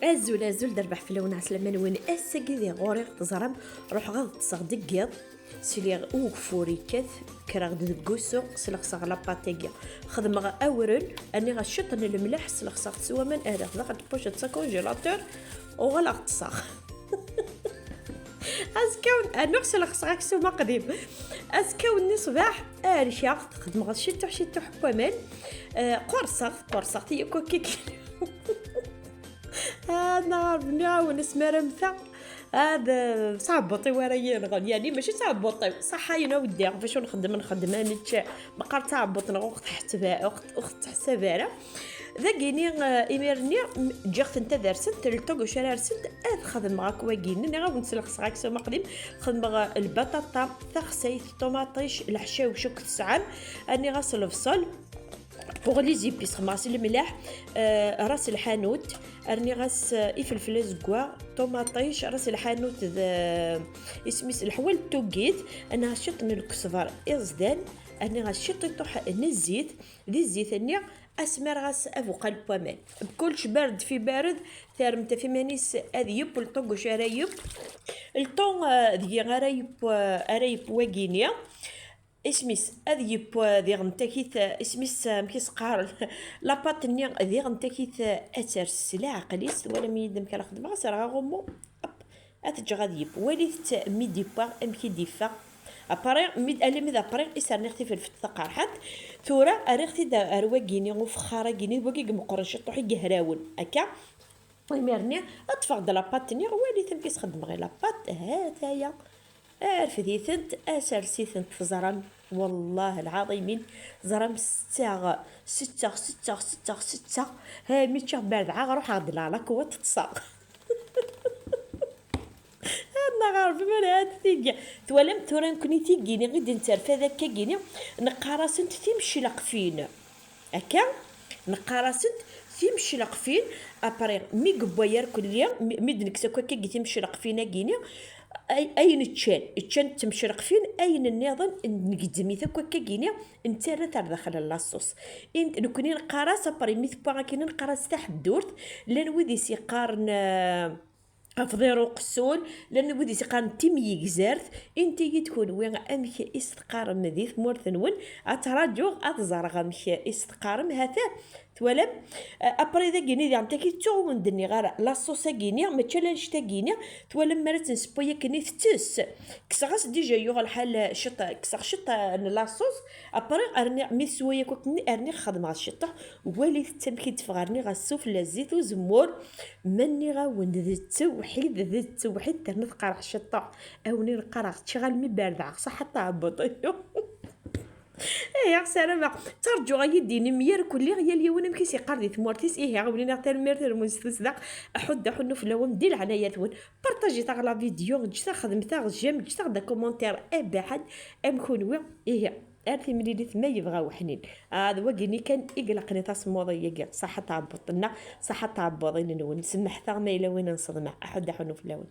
ازول ازول دربح في لون عسلمان وين اساكي ذي غوري تزرم روح غاد تصدق سيلي او فوري كث كرا غد دكوسو سلخ صغ لاباتيكيا خدم غا اورن اني غشطن الملح سلخ صغ سوا من ارغ غاد بوش تساكونجيلاتور وغلا تصاخ اسكون انو سلخ صغ سوا قديم اسكون صباح ارشاق خدم غا شتو حبومن قرصه تي كوكيك نعرف نعاون سمرمثا هذا صعبطي ورايا نغن يعني ماشي صعبطي صح يا ودي فاش نخدم انا بقى تعبط نغوخ تحت اخت حساباره ذاكيني ايميرني جيت انت درست الطوق شرا رسلت خدم معاك واكيني انا غادي نسلق صغاك سو مقدم خدم البطاطا ثخسيت طوماطيش الحشاو شوك تسعان اني غسل الفصل بوغ لي زيبيس خماس الملاح راس الحانوت ارني غاس يفلفل زكوا طوماطيش راس الحانوت اسميس الحوال توقيت انا شط من الكسفر ازدان اني غاشط طوح نزيت دي الزيت اني اسمر غاس افوق البومان بكلش بارد في بارد ثارمت في مانيس اذيب الطوق شرايب الطون ذي غرايب واكينيا اسميس اذيب ذي غنتاكيت اسميس مكيس قار لاباط ني ذي غنتاكيت اثر السلع قليس ولا ميدم كلا خدمه سرا غومو اتج غاديب وليت ميدي با امكي ديفا اباري ميد الي ميد اباري اسرني اختي في الفتقار حد ثورا اريختي دا ارواكيني وفخاره كيني بوكي مقرش طوحي قهراون هكا ويمرني اتفقد لاباط ني وليت مكيس خدم غير لاباط هذايا عرفتي ثنت اسرسي ثنت زرم والله العظيم زرم ستة ها ميتشا بارد روح عاد لا كوا تتصاغ انا عارف من هاد ثيجا تولم توران كوني تيجيني غير نترفى ذاك كيني نقارسنت تمشي لقفين هكا نقارسنت تمشي لقفين ابري مي قباير كل يوم مدنك سكوا كي تمشي لقفينا كيني اين تشان تمشرق فين اين النظام نقدمي ثكوا كاكينيا انت راه داخل لاصوص انت نكوني نقراص بري ميث باغا كاين نقراص تاع الدورت لان ودي سيقارن افضيرو قسول لان ودي سيقارن تيمي جزارت انت تكون وين امك استقارم ذي ثمورثنون اتراجو اتزرغ امك استقارم هذا تولم ابري ذا كيني ديال تاكي تو ندني غير لاصوصا كيني ما تشالنج تا كيني تولم مرات نسبويا كني فتس كسغاس ديجا يوغ الحال شط كسغ شط لاصوص ابري ارني ميسويا كني ارني خدمه الشطه ولي تمكي تفغرني غاسوف لزيت وزمور مني غاون ذي التوحيد تنقرا الشطه اوني نقرا تشغل مي بارد صح حتى هبط يا سلامة ترجو غيديني مير كلي غيا اليوم مكيسي قردي ثمورتيس غاولينا حتى المير المستسدا احد حنو في اللون دير عنايا ثون بارطاجي تاع لا فيديو جتا خدمتها جيم جتا دا كومونتير ابعد ام كونوا ارثي ملي ثما يبغى وحنين هذا وقني كان يقلقني تصموضي يقل صح تعبطنا صح تعبضين نون سمح ثغما الى وين نصدمع احد حنو في اللون